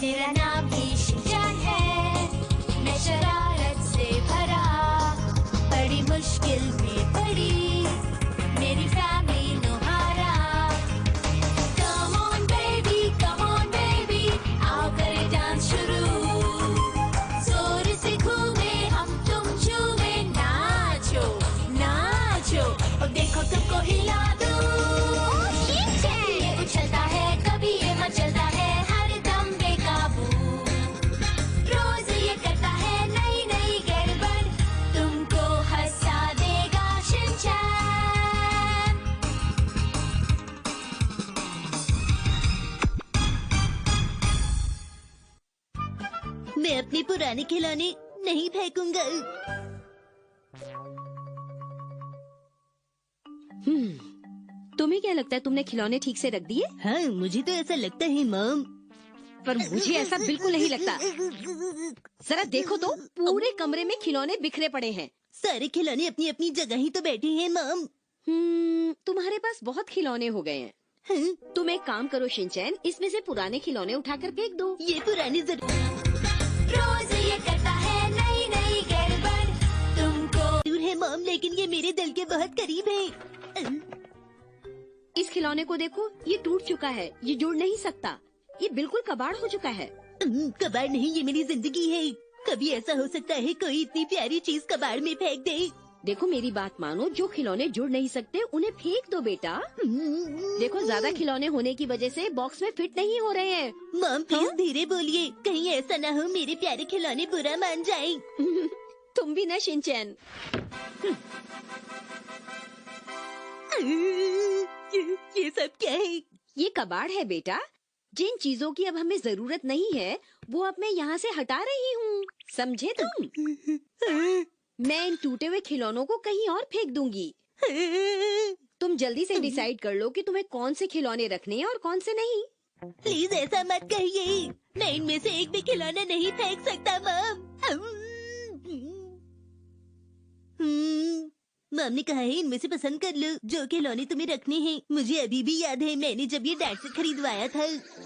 मेरा नाम भी शिनचैन है, मैं शरारत से भरा, बड़ी मुश्किल में पड़ी मेरी फैमिली नुहारा। Come on baby, आओ करें डांस शुरू, जोर से घूमे हम तुम झूमे, नाचो नाचो और देखो तुमको हिला दूं। कभी ये उछलता है, कभी ये मचलता है, हर दम बेकाबू, रोज ये करता है नई नई गड़बड़, तुमको हंसा देगा शिनचैन। मैं अपने पुराने खिलौने नहीं फेंकूंगा। तुम्हें क्या लगता है तुमने खिलौने ठीक से रख दिए? हाँ, मुझे तो ऐसा लगता है मॉम। पर मुझे ऐसा बिल्कुल नहीं लगता। जरा देखो तो, पूरे कमरे में खिलौने बिखरे पड़े हैं। सारे खिलौने अपनी अपनी जगह ही तो बैठे हैं मॉम। तुम्हारे पास बहुत खिलौने हो गए हैं। हाँ, तुम एक काम करो शिनचैन, इसमें से पुराने खिलौने उठाकर फेंक दो। ये पुरानी रोज ये करता है नई नई गड़बड़, तुमको जरूर है मॉम, लेकिन ये मेरे दिल के बहुत करीब है। इस खिलौने को देखो, ये टूट चुका है, ये जुड़ नहीं सकता, ये बिल्कुल कबाड़ हो चुका है। कबाड़ नहीं, ये मेरी जिंदगी है। कभी ऐसा हो सकता है कोई इतनी प्यारी चीज कबाड़ में फेंक दे। देखो मेरी बात मानो, जो खिलौने जुड़ नहीं सकते उन्हें फेंक दो बेटा। देखो ज्यादा खिलौने होने की वजह से बॉक्स में फिट नहीं हो रहे हैं। मॉम प्लीज धीरे बोलिए, कहीं ऐसा ना हो मेरे प्यारे खिलौने बुरा मान जाएं। तुम भी ना शिनचैन। ये सब क्या है? ये कबाड़ है बेटा। जिन चीजों की अब हमें जरूरत नहीं है वो अब मैं यहाँ से हटा रही हूँ, समझे तुम? मैं इन टूटे हुए खिलौनों को कहीं और फेंक दूंगी। तुम जल्दी से डिसाइड कर लो कि तुम्हें कौन से खिलौने रखने हैं और कौन से नहीं। प्लीज ऐसा मत कहिए, मैं इनमें से एक भी खिलौना नहीं फेंक सकता मॉम। मॉम ने कहा है इनमें से पसंद कर लो जो खिलौने तुम्हें रखने हैं। मुझे अभी भी याद है मैंने जब ये डैड से खरीदवाया था।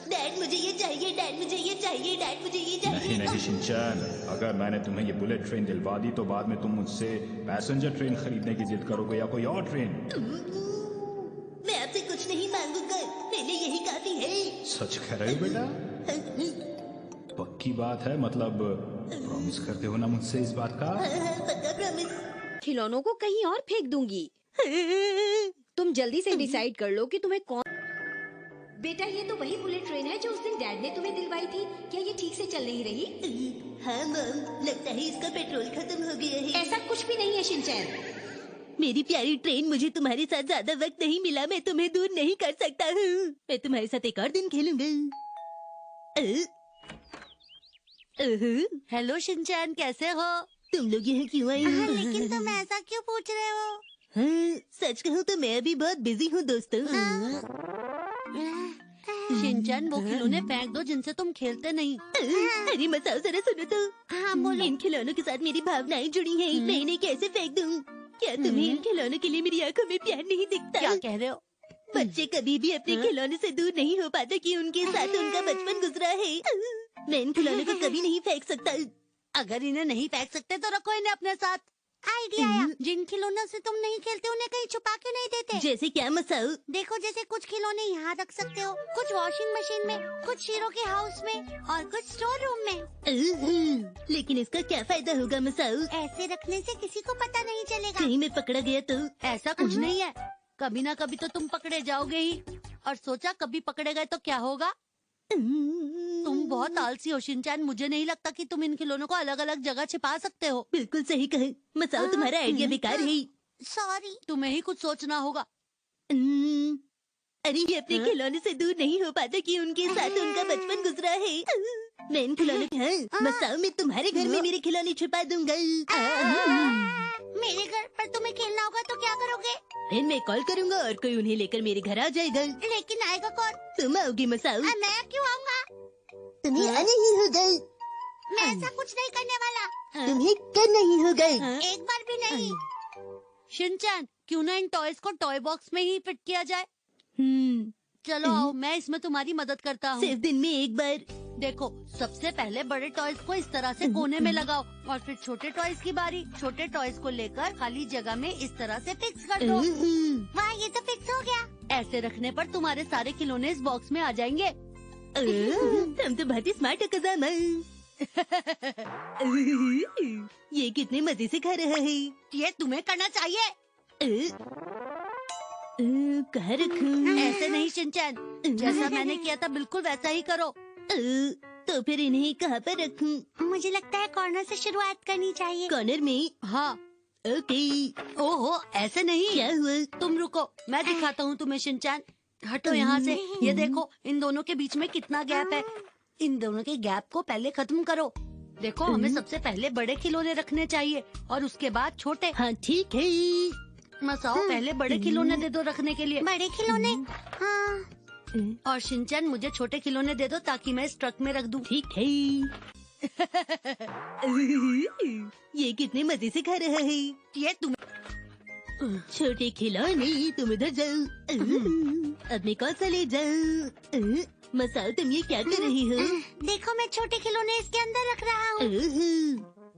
डैड मुझे ये चाहिए, डैड मुझे ये चाहिए, डैड मुझे ये चाहिए। नहीं शिनचैन, अगर मैंने तुम्हें ये बुलेट ट्रेन दिलवा दी तो बाद में तुम मुझसे पैसेंजर ट्रेन खरीदने की जिद करोगे या कोई और ट्रेन। मैं आपसे कुछ नहीं मांगूंगा, मेरे लिए यही काफी है। सच कह रहे हो बेटा? पक्की बात है, मतलब प्रॉमिस करते हो ना मुझसे इस बात का? पक्का प्रॉमिस। खिलौनों को कहीं और फेंक दूंगी। तुम जल्दी से डिसाइड कर लो कि तुम्हें कौन। बेटा ये तो वही बुलेट ट्रेन है जो उस दिन डैड ने तुम्हें दिलवाई थी। क्या ये ठीक से चल नहीं रही? हाँ मॉम, लगता है इसका पेट्रोल खत्म हो गया है। ऐसा कुछ भी नहीं है शिनचैन। मेरी प्यारी ट्रेन, मुझे तुम्हारे साथ ज्यादा वक्त नहीं मिला, मैं तुम्हें दूर नहीं कर सकता हूँ। मैं तुम्हारे साथ एक और दिन खेलूंगा। हेलो शिनचैन, कैसे हो? तुम लोग यहाँ क्यों आए हो? लेकिन तुम ऐसा क्यों पूछ रहे हो? हाँ, सच कहूँ तो मैं अभी बहुत बिजी हूँ दोस्तों। शिनचैन वो खिलौने फेंक दो जिनसे तुम खेलते नहीं। अरे मसाओ जरा सुनो तो। हाँ बोलो। इन खिलौनों के साथ मेरी भावनाएं जुड़ी हैं, मैं इन्हें कैसे फेंक दूँ? क्या तुम्हें इन खिलौनों के लिए मेरी आंखों में प्यार नहीं दिखता? क्या कह रहे हो? बच्चे कभी भी अपने खिलौने से दूर नहीं हो पाते कि उनके साथ उनका बचपन गुजरा है। मैं इन खिलौनों को कभी नहीं फेंक सकता। अगर इन्हें नहीं फेंक सकते तो रखो इन्हें अपने साथ। आइडिया आया, जिन खिलौनों से तुम नहीं खेलते उन्हें कहीं छुपा क्यों नहीं देते? जैसे क्या मसाओ? देखो जैसे कुछ खिलौने यहाँ रख सकते हो, कुछ वॉशिंग मशीन में, कुछ शीरो के हाउस में और कुछ स्टोर रूम में। लेकिन इसका क्या फायदा होगा मसाओ? ऐसे रखने से किसी को पता नहीं चलेगा। कहीं मैं पकड़ा गया तो? ऐसा कुछ नहीं है, कभी ना कभी तो तुम पकड़े जाओगे ही। और सोचा कभी पकड़े गए तो क्या होगा? तुम बहुत आलसी हो शिनचैन, मुझे नहीं लगता कि तुम इन खिलौनों को अलग अलग जगह छिपा सकते हो। बिल्कुल सही कहे मसाओ, तुम्हारा आइडिया बेकार है। सॉरी, तुम्हें ही कुछ सोचना होगा। अरे ये अपने खिलौने से दूर नहीं हो पाते कि उनके साथ उनका बचपन गुजरा है। मैं इन खिलौने मसाओ, मैं तुम्हारे घर में मेरे खिलौने छुपा दूंगा। मेरे घर पर तुम्हें खेलना होगा तो क्या करोगे? फिर मैं कॉल करूंगा और कोई उन्हें लेकर मेरे घर आ जाएगा। लेकिन आएगा कौन? तुम आओगी मसाओ। मैं क्यों आऊँगा? तुम्हें आने ही होगा। मैं ऐसा कुछ नहीं करने वाला। तुम्हें करना ही होगा। एक बार भी नहीं। शिनचैन, क्यों ना इन टॉयज को टॉय बॉक्स में ही फिट किया जाए? चलो आओ, मैं इसमें तुम्हारी मदद करता हूँ। सिर्फ दिन में एक बार। देखो, सबसे पहले बड़े टॉयज को इस तरह से कोने में लगाओ और फिर छोटे टॉयज की बारी। छोटे टॉयज को लेकर खाली जगह में इस तरह से फिक्स कर दो। वाह, ये तो फिक्स हो गया। ऐसे रखने पर तुम्हारे सारे खिलौने इस बॉक्स में आ जाएंगे। तुम तो बहुत ही स्मार्ट हो कज़ामा। ये कितने मजे से खा रहा है। ये तुम्हें करना चाहिए। कहाँ रखूं? ऐसे नहीं शिनचैन, जैसा मैंने किया था बिल्कुल वैसा ही करो। तो फिर इन्हें कहाँ पर रखूं? मुझे लगता है कॉर्नर से शुरुआत करनी चाहिए। कॉर्नर में? हाँ। ओके। ओहो, ऐसे नहीं। क्या हुआ? तुम रुको, मैं दिखाता हूँ तुम्हें शिनचैन। हटो यहाँ से। ये देखो, इन दोनों के बीच में कितना गैप है। इन दोनों के गैप को पहले खत्म करो। देखो, हमें सबसे पहले बड़े खिलौने रखने चाहिए और उसके बाद छोटे। हाँ ठीक है। मसाओ, पहले बड़े खिलौने दे दो रखने के लिए। बड़े खिलौने? हाँ। और शिनचैन, मुझे छोटे खिलौने दे दो ताकि मैं इस ट्रक में रख दूं। ठीक है। ये कितने मजे से खा रहा है। ये तुम छोटे खिलौने, तुम उधर जाओ। अब मैं कौन सा ले जाऊं? मसाओ, तुम ये क्या कर रही हो? देखो, मैं छोटे खिलौने इसके अंदर रख रहा हूँ।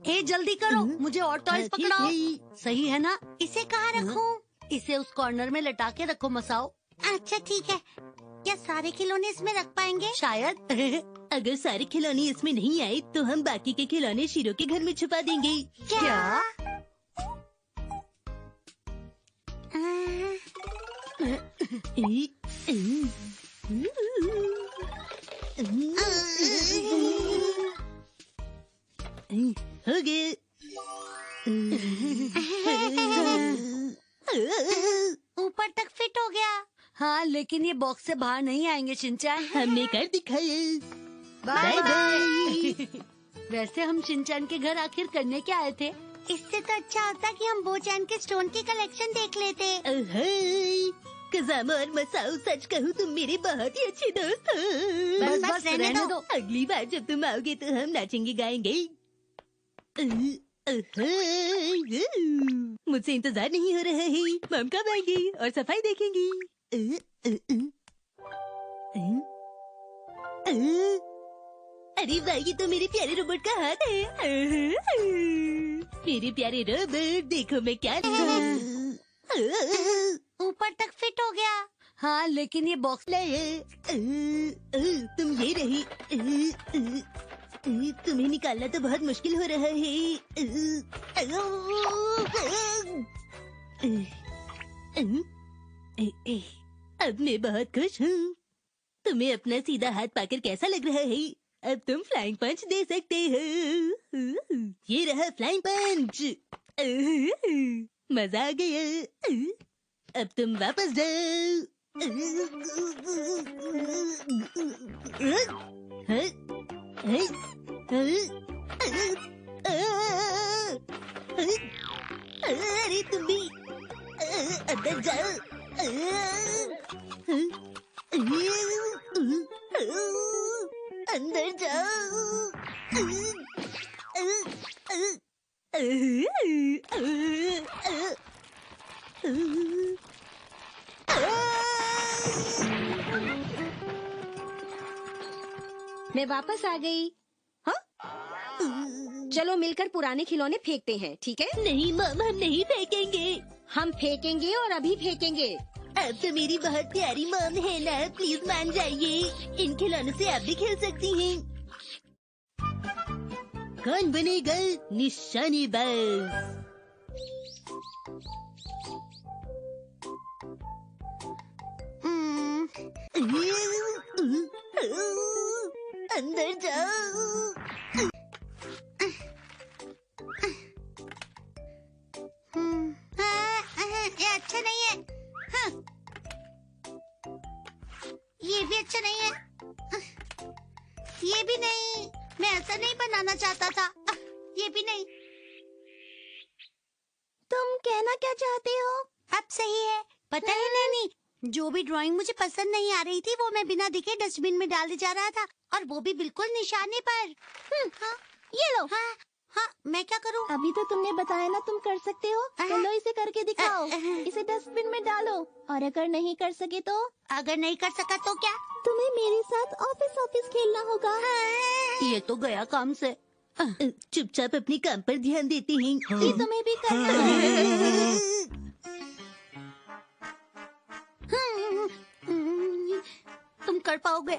ए, जल्दी करो, मुझे और टॉयज पकड़ाओ। सही है ना? इसे कहाँ रखूँ? इसे उस कॉर्नर में लटा के रखो मसाओ। अच्छा ठीक है। क्या सारे खिलौने इसमें रख पाएंगे? शायद। अगर सारे खिलौने इसमें नहीं आए तो हम बाकी के खिलौने शीरो के घर में छुपा देंगे। क्या? हो गए। ऊपर तक फिट हो गया। हाँ, लेकिन ये बॉक्स से बाहर नहीं आएंगे शिनचैन। हमने कर दिखाया। Bye bye. वैसे हम शिनचैन के घर आखिर करने क्या आए थे? इससे तो अच्छा होता कि हम बोचैन के स्टोन की कलेक्शन देख लेते। कज़ामा और मसाओ, सच कहूँ तुम मेरे बहुत ही अच्छे दोस्त हो। बस रहने दो। अगली बार जब तुम आओगे तो हम नाचेंगे गाएंगे। मुझसे इंतजार नहीं हो रहा है। मम कब आएंगी और सफाई देखेंगी? अरे वाह, ये तो मेरे प्यारे रोबोट का हाथ है। मेरे प्यारे रोबोट, देखो मैं क्या ऊपर तक फिट हो गया। हाँ, लेकिन ये बॉक्स तुम ये रही। तुम्हें निकालना तो बहुत मुश्किल हो रहा है। अब मैं बहुत खुश हूँ। तुम्हें अपना सीधा हाथ पाकर कैसा लग रहा है? अब तुम फ्लाइंग पंच दे सकते हो। ये रहा फ्लाइंग पंच। मजा आ गया। अब तुम वापस जाओ। अरे तुम भी अंदर जाओ। अंदर जाओ। मैं वापस आ गई। हाँ? चलो मिलकर पुराने खिलौने फेंकते हैं, ठीक है? नहीं मम, हम नहीं फेंकेंगे। हम फेंकेंगे और अभी फेंकेंगे। अब तो मेरी बहुत प्यारी मम है ना, प्लीज मान जाइए। इन खिलौनों से आप भी खेल सकती हैं। कौन बनेगा निशानेबाज? अंदर जाओ। ये अच्छा नहीं है। हाँ। ये भी अच्छा नहीं है। ये भी नहीं। मैं ऐसा नहीं बनाना चाहता था। ये भी नहीं। तुम कहना क्या चाहते हो? अब सही है। पता है नैनी, जो भी ड्राइंग मुझे पसंद नहीं आ रही थी वो मैं बिना दिखे डस्टबिन में डाले जा रहा था, और वो भी बिल्कुल निशाने पर। हाँ, ये लो। हाँ, हाँ, मैं क्या करूँ? अभी तो तुमने बताया ना तुम कर सकते हो। चलो इसे करके दिखाओ। इसे डस्टबिन में डालो और अगर नहीं कर सके तो अगर नहीं कर सका तो क्या? तुम्हें मेरे साथ ऑफिस खेलना होगा। ये तो गया काम से। चुपचाप अपने काम पर ध्यान देती हैं। ये तुम्हें भी करना है। तुम कर पाओगे?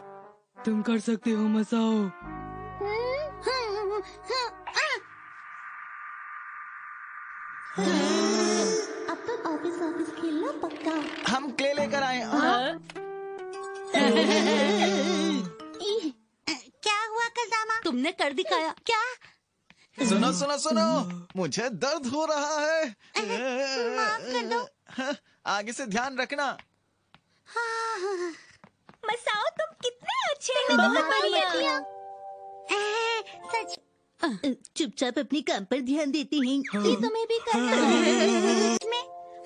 तुम कर सकते हो मसाओ। अब तो ऑफिस खेलना पक्का। हम क्ले लेकर आए। क्या हुआ कजामा? तुमने कर दिखाया क्या? सुनो सुनो सुनो, मुझे दर्द हो रहा है। माफ कर दो। आगे से ध्यान रखना। मसाओ तुम कितने अच्छे हो। बहुत बढ़िया। सच। चुपचाप अपने काम पर ध्यान देती हैं। ये तुम्हें भी करना है।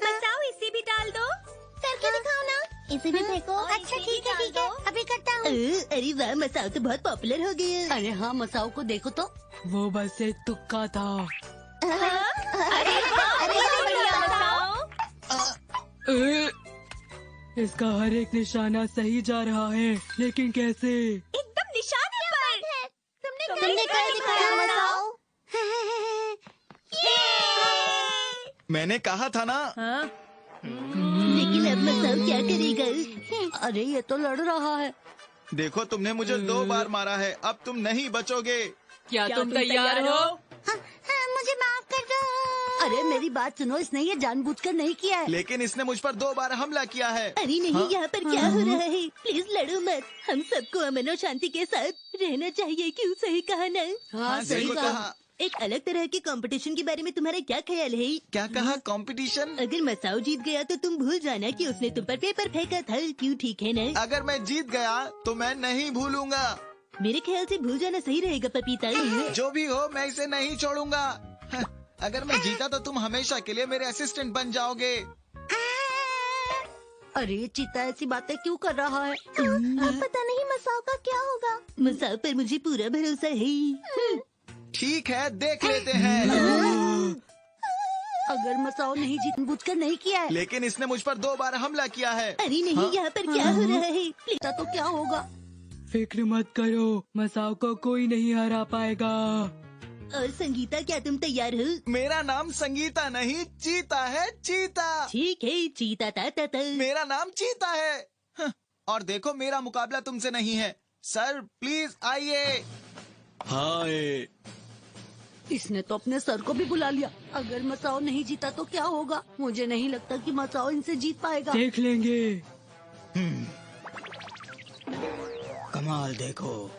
मसाओ इसे भी डाल दो। करके दिखाओ ना। इसे भी फेंको। अच्छा ठीक है अभी करता हूँ। अरे वाह, मसाओ तो बहुत पॉपुलर हो गया। अरे हाँ, मसाओ को देखो तो। वो बस एक तुक्का था। अरे बढ़िया मसाओ। इसका हर एक निशाना सही जा रहा है, लेकिन कैसे? एकदम निशाने पर। तुमने कर दिखाया मसाओ। मैंने कहा था ना। लेकिन अब मसाओ क्या करेगा? अरे ये तो लड़ रहा है। देखो तुमने मुझे 2 बार मारा है, अब तुम नहीं बचोगे। क्या तुम तैयार हो? मुझे माफ कर दो। अरे मेरी बात सुनो, इसने ये जानबूझकर नहीं किया है। लेकिन इसने मुझ पर 2 बार हमला किया है। अरे नहीं, यहाँ पर क्या हो रहा है? प्लीज लड़ो मत। हम सबको अमन और शांति के साथ रहना चाहिए। क्यों? सही कहा ना? हाँ सही देखो कहा। एक अलग तरह के कंपटीशन के बारे में तुम्हारा क्या ख्याल है? क्या कहा? कंपटीशन? अगर मसाओ जीत गया तो तुम भूल जाना कि उसने तुम पर पेपर फेंका था। क्यों? ठीक है ना? अगर मैं जीत गया तो मैं नहीं भूलूंगा। मेरे ख्याल से भूल जाना सही रहेगा पपीता। जो भी हो, मैं इसे नहीं छोड़ूंगा। अगर मैं जीता तो तुम हमेशा के लिए मेरे असिस्टेंट बन जाओगे। अरे चीता ऐसी बातें क्यों कर रहा है? पता नहीं मसाओ का क्या होगा। मसाओ पर मुझे पूरा भरोसा है। ठीक है, देख लेते हैं। अगर मसाओ नहीं जानबूझकर नहीं किया है। लेकिन इसने मुझ पर 2 बार हमला किया है। अरे नहीं, यहाँ पर क्या हो रहा है? पता तो क्या होगा? फिक्र मत करो, मसाओ को कोई नहीं हरा पाएगा। और संगीता, क्या तुम तैयार हो? मेरा नाम संगीता नहीं, चीता है। चीता। ठीक है, चीता ता। मेरा नाम चीता है। और देखो, मेरा मुकाबला तुमसे नहीं है। सर प्लीज आइए। हाय। इसने तो अपने सर को भी बुला लिया। अगर मसाओ नहीं जीता तो क्या होगा? मुझे नहीं लगता कि मसाओ इनसे जीत पाएगा। देख लेंगे। कमाल देखो।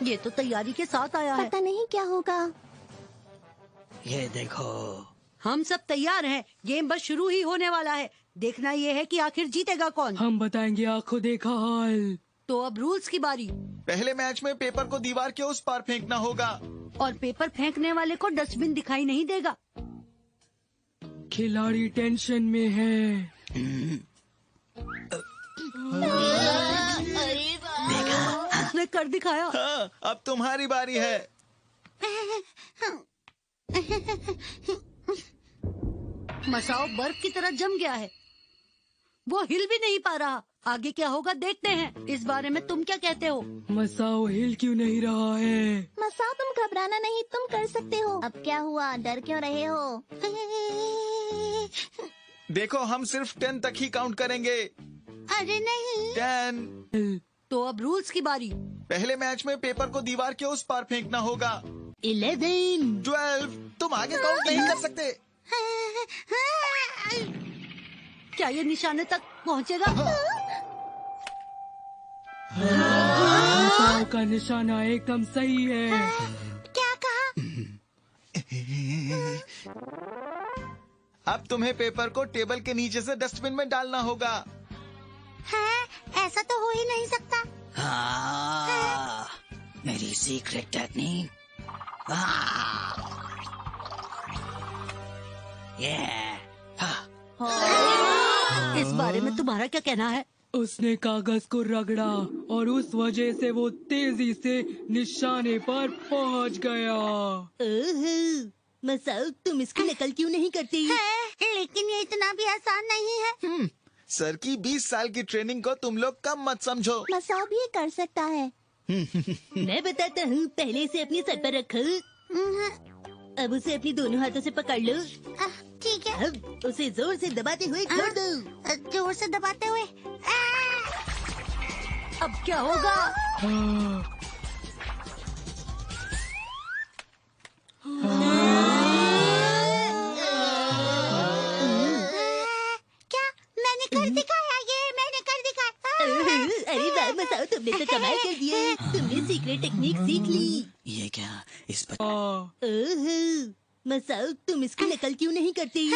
ये तो तैयारी के साथ आया है। पता नहीं क्या होगा। ये देखो। हम सब तैयार हैं। गेम बस शुरू ही होने वाला है। देखना ये है कि आखिर जीतेगा कौन। हम बताएंगे आंखों देखा हाल। तो अब रूल्स की बारी। पहले मैच में पेपर को दीवार के उस पार फेंकना होगा। और पेपर फेंकने वाले को डस्टबिन दिखाई नहीं देगा। खिलाड़ी टेंशन में है। उसने कर दिखाया। हाँ, अब तुम्हारी बारी है। मसाओ बर्फ की तरह जम गया है। वो हिल भी नहीं पा रहा। आगे क्या होगा देखते हैं। इस बारे में तुम क्या कहते हो? मसाओ हिल क्यों नहीं रहा है? मसाओ तुम घबराना नहीं, तुम कर सकते हो। अब क्या हुआ? डर क्यों रहे हो? देखो, हम सिर्फ 10 तक ही काउंट करेंगे। अरे नहीं। 10। तो अब रूल्स की बारी। पहले मैच में पेपर को दीवार के उस पार फेंकना होगा। 11। 12। तुम आगे काउंट नहीं कर सकते। क्या ये निशाने तक पहुँचेगा? मसाओ का निशाना एकदम सही है। क्या कहा? अब तुम्हें पेपर को टेबल के नीचे से डस्टबिन में डालना होगा। है? ऐसा तो हो ही नहीं सकता। मेरी सीक्रेट टेक्निक। इस बारे में तुम्हारा क्या कहना है? उसने कागज को रगड़ा और उस वजह से वो तेजी से निशाने पर पहुंच गया। ओह, मसाओ तुम इसकी नकल क्यों नहीं करती? लेकिन ये इतना भी आसान नहीं है। सर की 20 साल की ट्रेनिंग को तुम लोग कम मत समझो। मसाओ भी ये कर सकता है। मैं बताता हूँ, पहले इसे अपने सर पर रखो। अब उसे अपनी दोनों हाथों से पकड़ लो। ठीक है। अब उसे जोर से दबाते हुए छोड़ दो। जोर से दबाते हुए। अब क्या होगा? क्या मैंने कर दिखाया? ये मैंने कर दिखाया। अरे वाह मसाओ, तुमने तो कमाल कर दिया। तुमने सीक्रेट टेक्निक सीख ली। ये क्या इस पर ओह, मसाओ तुम इसकी नकल क्यों नहीं करती?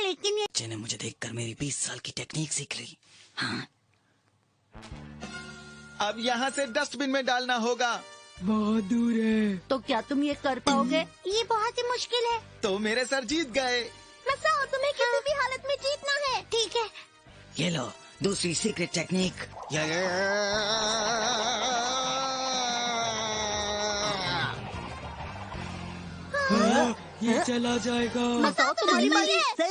लेकिन ये बच्चे ने मुझे देखकर मेरी 20 साल की टेक्निक सीख ली। हाँ। अब यहाँ से डस्टबिन में डालना होगा। बहुत दूर है। तो क्या तुम ये कर पाओगे? ये बहुत ही मुश्किल है। तो मेरे सर जीत गए। मसाओ तुम्हें किसी भी हालत में जीतना है। ठीक है। ये लो दूसरी सीक्रेट टेक्निक। ये चला जाएगा। मसाओ तुम्हारी बारी है। मसाओ,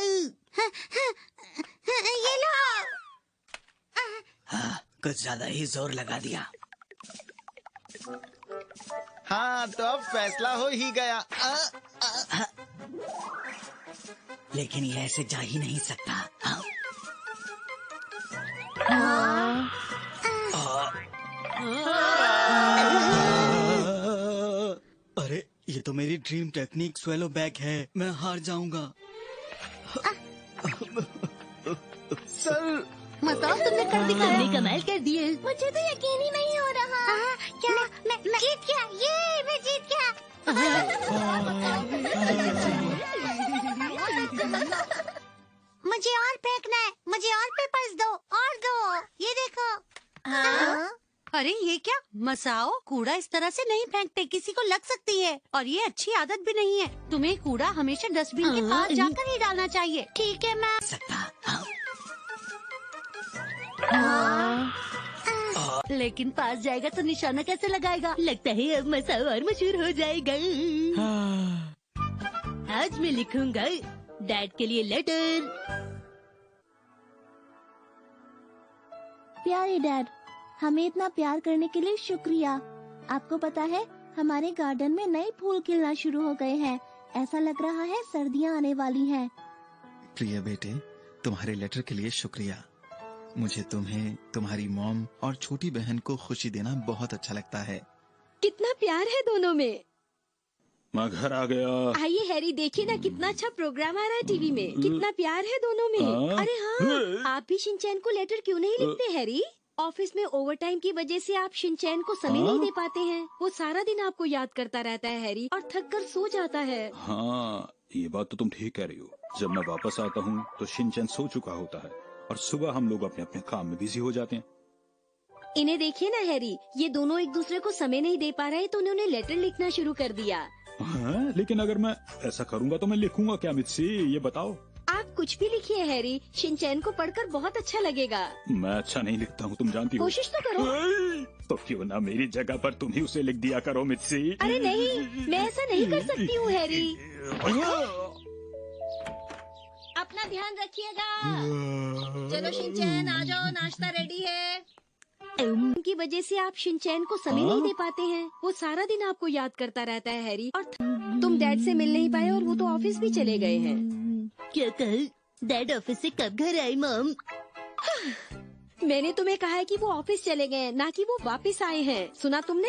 ये लो। हाँ, कुछ ज्यादा ही जोर लगा दिया। हाँ, तो अब फैसला हो ही गया। लेकिन ये ऐसे जा ही नहीं सकता। हाँ? अरे ये तो मेरी ड्रीम टेक्निक स्वेलो बैक है। मैं हार जाऊंगा। सर मसाओ तुमने कर दिखाया। तुमने कमाल कर दिए। मुझे तो यकीन ही नहीं हो रहा। क्या मैं जीत गया? ये मैं जीत गया। मुझे और फेंकना है। मुझे और पेपर्स दो। और दो। ये देखो। अरे ये क्या? मसाओ कूड़ा इस तरह से नहीं फेंकते, किसी को लग सकती है। और ये अच्छी आदत भी नहीं है। तुम्हें कूड़ा हमेशा डस्टबिन के पास जाकर ही डालना चाहिए। ठीक है मैं सकता। हाँ? लेकिन पास जाएगा तो निशाना कैसे लगाएगा? लगता है अब मसाओ और मशहूर हो जाएगा। आज मैं लिखूंगा डैड के लिए लेटर। प्यारे डैड, हमें इतना प्यार करने के लिए शुक्रिया। आपको पता है हमारे गार्डन में नए फूल खिलना शुरू हो गए हैं। ऐसा लग रहा है सर्दियाँ आने वाली हैं। प्रिय बेटे, तुम्हारे लेटर के लिए शुक्रिया। मुझे तुम्हें, तुम्हारी मॉम और छोटी बहन को खुशी देना बहुत अच्छा लगता है। कितना प्यार है दोनों में। मैं घर आ गया। आइए हैरी, देखिए ना कितना अच्छा प्रोग्राम आ रहा है टीवी में। कितना प्यार है दोनों में। हाँ? अरे हाँ, आप भी शिनचैन को लेटर क्यों नहीं लिखते हैरी? ऑफिस में ओवरटाइम की वजह से आप शिनचैन को समय नहीं दे पाते हैं। वो सारा दिन आपको याद करता रहता है हैरी, और थक कर सो जाता है। हाँ, ये बात तो तुम ठीक कह रही हो। जब मैं वापस आता हूँ तो शिनचैन सो चुका होता है और सुबह हम लोग अपने अपने काम में बिजी हो जाते हैं। इन्हें देखिए ना हैरी, ये दोनों एक दूसरे को समय नहीं दे पा रहे तो उन्होंने लेटर लिखना शुरू कर दिया। हाँ, लेकिन अगर मैं ऐसा करूँगा तो मैं लिखूंगा क्या मित्सी, ये बताओ। आप कुछ भी लिखिए हैरी, शिनचैन को पढ़कर बहुत अच्छा लगेगा। मैं अच्छा नहीं लिखता हूँ, तुम जानती हो। कोशिश तो करो। तो क्यों ना मेरी जगह पर तुम ही उसे लिख दिया करो मित्सी। अरे नहीं, मैं ऐसा नहीं कर सकती हूँ हैरी। अपना ध्यान रखिएगा। चलो शिनचैन आ जाओ, नाश्ता रेडी है। उनकी वजह से आप शिनचैन को समय नहीं दे पाते हैं। वो सारा दिन आपको याद करता रहता है हैरी, और तुम डैड से मिल नहीं पाए और वो तो ऑफिस भी चले गए हैं। क्या कल डैड ऑफिस से कब घर आए मॉम? मैंने तुम्हें कहा है कि वो ऑफिस चले गए हैं, ना कि वो वापस आए हैं। सुना तुमने?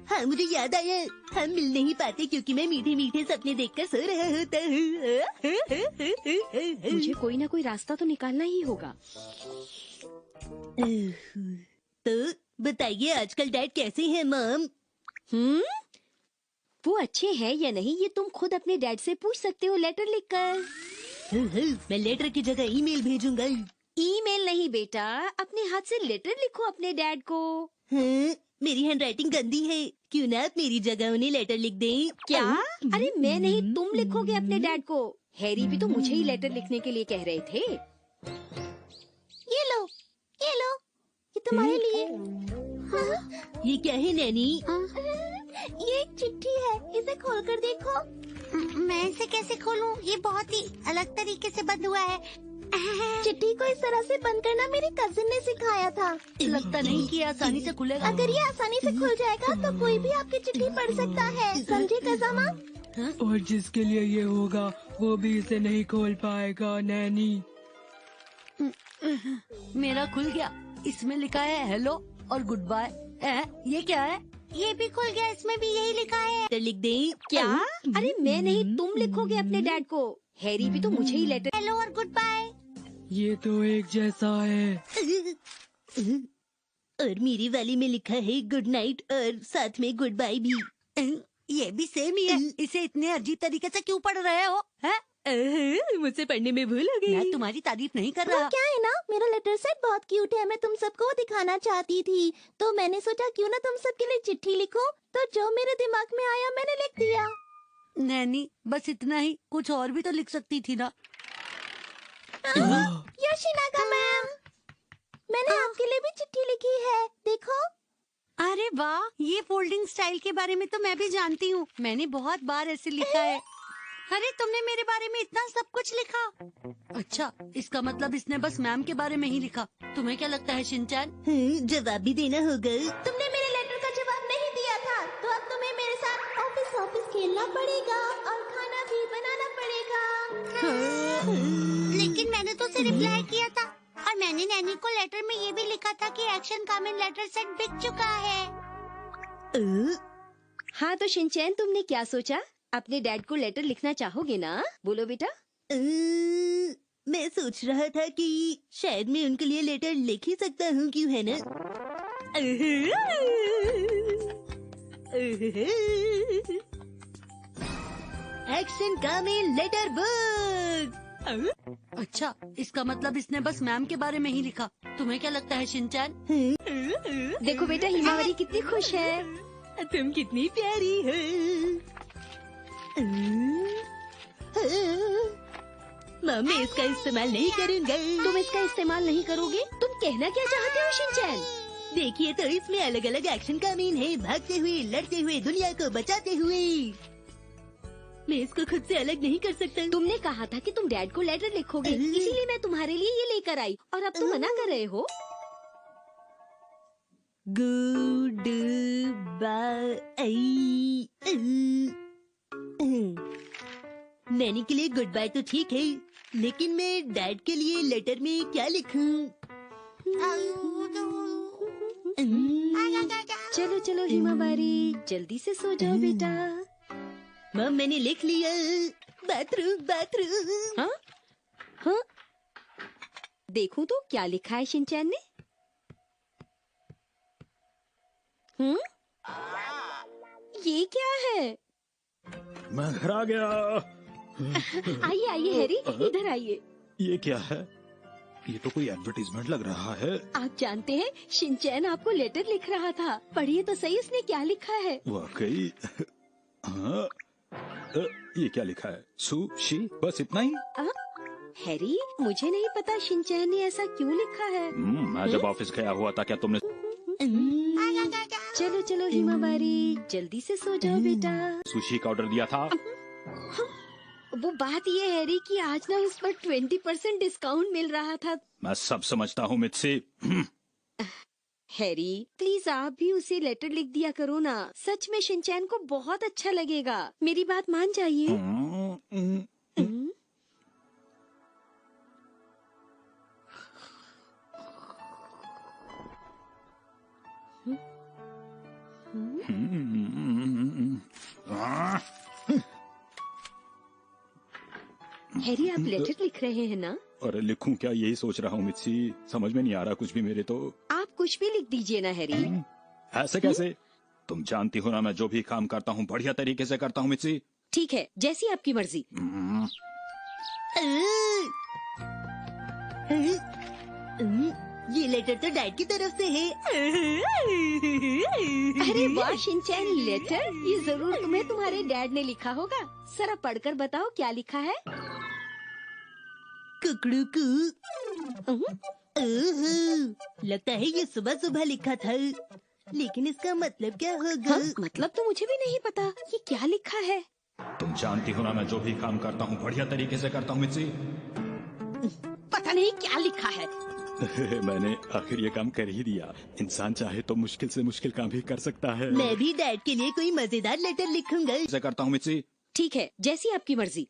हाँ मुझे याद आया, हम मिल नहीं पाते क्योंकि मैं मीठे मीठे सपने देखकर सो रहा होता हूँ। मुझे कोई ना कोई रास्ता तो निकालना ही होगा। तो बताइए आजकल डैड कैसे हैं मॉम? वो अच्छे हैं या नहीं ये तुम खुद अपने डैड से पूछ सकते हो लेटर लिखकर। मैं लेटर की जगह ईमेल भेजूंगा। ईमेल नहीं बेटा, अपने हाथ से लेटर लिखो अपने डैड को। हाँ, मेरी हैंडराइटिंग गंदी है, क्यों ना आप मेरी जगह उन्हें लेटर लिख दें? क्या? अरे मैं नहीं, तुम लिखोगे अपने डैड को। हैरी भी तो मुझे ही लेटर लिखने के लिए कह रहे थे। ये लो, ये तुम्हारे लिए। ये क्या है नैनी? ये एक चिट्ठी है, इसे खोलकर देखो। मैं इसे कैसे खोलूं? ये बहुत ही अलग तरीके से बंद हुआ है। चिट्ठी को इस तरह से बंद करना मेरी कजिन ने सिखाया था। लगता नहीं कि आसानी से खुलेगा। अगर ये आसानी से खुल जाएगा तो कोई भी आपकी चिट्ठी पढ़ सकता है, समझे कज़ामा? और जिसके लिए ये होगा वो भी इसे नहीं खोल पाएगा नैनी। मेरा खुल गया। इसमें लिखा है हेलो और गुड बाय। ये क्या है? ये भी खुल गया, इसमें भी यही लिखा है। तो लिख दे। क्या? अरे मैं नहीं, तुम लिखोगे अपने डैड को। हैरी भी तो मुझे ही लेटर। हेलो और गुड बाय। ये तो एक जैसा है। और मेरी वाली में लिखा है गुड नाइट और साथ में गुड बाय भी। ये भी सेम ही है। इसे इतने अजीब तरीके से क्यों पढ़ रहे हो? हैं? मुझसे पढ़ने में भूल हो गई। मैं तुम्हारी तारीफ नहीं कर वो रहा। क्या है ना, मेरा लेटर सेट बहुत क्यूट है, मैं तुम सबको वो दिखाना चाहती थी, तो मैंने सोचा क्यों ना तुम सबके लिए चिट्ठी लिखूं, तो जो मेरे दिमाग में आया मैंने लिख दिया। नैनी बस इतना ही, कुछ और भी तो लिख सकती थी ना। योशिनागा मैम, मैंने आपके लिए भी चिट्ठी लिखी है, देखो। अरे वाह, ये फोल्डिंग स्टाइल के बारे में तो मैं भी जानती हूँ। मैंने बहुत बार ऐसे लिखा है। अरे तुमने मेरे बारे में इतना सब कुछ लिखा? अच्छा, इसका मतलब इसने बस मैम के बारे में ही लिखा। तुम्हें क्या लगता है शिनचैन? जवाब भी देना होगा। तुमने मेरे लेटर का जवाब नहीं दिया था, तो अब तुम्हें मेरे साथ ऑफिस खेलना पड़ेगा और खाना भी बनाना पड़ेगा। लेकिन मैंने तो उसे रिप्लाई किया था, और मैंने नैनी को लेटर में ये भी लिखा था कि एक्शन कमेंट लेटर सेट बिक चुका है। हाँ तो शिनचैन, तुमने क्या सोचा? अपने डैड को लेटर लिखना चाहोगे ना? बोलो बेटा। मैं सोच रहा था कि शायद मैं उनके लिए लेटर लिख ही सकता हूँ, क्यों है ना? Action comment letter book. अच्छा, इसका मतलब इसने बस मैम के बारे में ही लिखा। तुम्हें क्या लगता है शिनचैन? देखो बेटा, हिमावरी कितनी खुश है। तुम कितनी प्यारी हो। मैं इसका इस्तेमाल नहीं करूँगा। तुम इसका इस्तेमाल नहीं करोगे? तुम कहना क्या चाहते हो शिनचैन? देखिए तो इसमें अलग अलग एक्शन कमीन है, भागते हुए, लड़ते हुए, दुनिया को बचाते हुए। मैं इसको खुद से अलग नहीं कर सकता। तुमने कहा था कि तुम डैड को लेटर लिखोगे, इसीलिए मैं तुम्हारे लिए ये लेकर आई, और अब तुम मना कर रहे हो। Good bye. नैनी के लिए गुड बाय तो ठीक है, लेकिन मैं डैड के लिए लेटर में क्या लिखूं? चलो चलो हिमावरी, जल्दी से सो जाओ बेटा। मम, मैंने लिख लिया। बाथरूम। हाँ? हाँ? देखूं तो क्या लिखा है शिनचैन ने? ये क्या है? मैं घर आ गया। आइए आइए हैरी, इधर आइए। ये क्या है? ये तो कोई एडवर्टीजमेंट लग रहा है। आप जानते हैं, शिनचैन आपको लेटर लिख रहा था। पढ़िए तो सही, उसने क्या लिखा है। वाकई? हाँ, ये क्या लिखा है? सुशी, बस इतना ही? हैरी, मुझे नहीं पता शिनचैन ने ऐसा क्यों लिखा है। मैं जब ऑफिस गया हुआ था, क्या तुमने? चलो चलो हिमावरी, जल्दी से सो जाओ बेटा। सुशी का ऑर्डर दिया था। वो बात ये हैरी कि आज ना उस पर 20% डिस्काउंट मिल रहा था। मैं सब समझता हूँ मित्सी। हैरी, प्लीज आप भी उसे लेटर लिख दिया करो ना। सच में शिनचैन को बहुत अच्छा लगेगा। मेरी बात मान जाइए। हैरी, आप लेटर लिख रहे हैं ना? अरे लिखूं क्या, यही सोच रहा हूँ मित्सी। समझ में नहीं आ रहा कुछ भी मेरे तो। आप कुछ भी लिख दीजिए ना हैरी। ऐसे कैसे? तुम जानती हो ना, मैं जो भी काम करता हूँ बढ़िया तरीके से करता हूँ मित्सी। ठीक है, जैसी आपकी मर्जी। ये लेटर तो डैड की तरफ से है। अरे वाह शिनचैन, लेटर ये जरूर तुम्हें तुम्हारे डैड ने लिखा होगा। जरा पढ़कर बताओ क्या लिखा है। कुकड़ू कू। ओह, लगता है ये सुबह सुबह लिखा था, लेकिन इसका मतलब क्या होगा? हाँ, मतलब तो मुझे भी नहीं पता ये क्या लिखा है। तुम जानती हो ना मैं जो भी काम करता हूँ बढ़िया तरीके से करता हूँ मिर्ची। पता नहीं क्या लिखा है। मैंने आखिर ये काम कर ही दिया। इंसान चाहे तो मुश्किल से मुश्किल काम भी कर सकता है। मैं भी डैड के लिए कोई मजेदार लेटर लिखूंगा। ऐसे करता हूँ मिर्ची। ठीक है, जैसी आपकी मर्जी।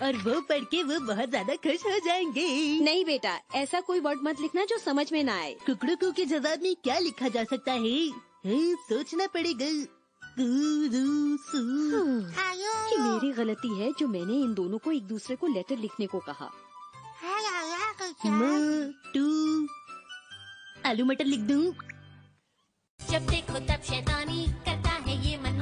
और वो पढ़ के वो बहुत ज्यादा खुश हो जाएंगे। नहीं बेटा, ऐसा कोई वर्ड मत लिखना जो समझ में ना आए। कुकड़ू के जवाब में क्या लिखा जा सकता है? सोचना पड़ेगा। ये मेरी गलती है जो मैंने इन दोनों को एक दूसरे को लेटर लिखने को कहा। टू आलू मटर लिख दूं? जब देखो तब शैतानी करता है ये मन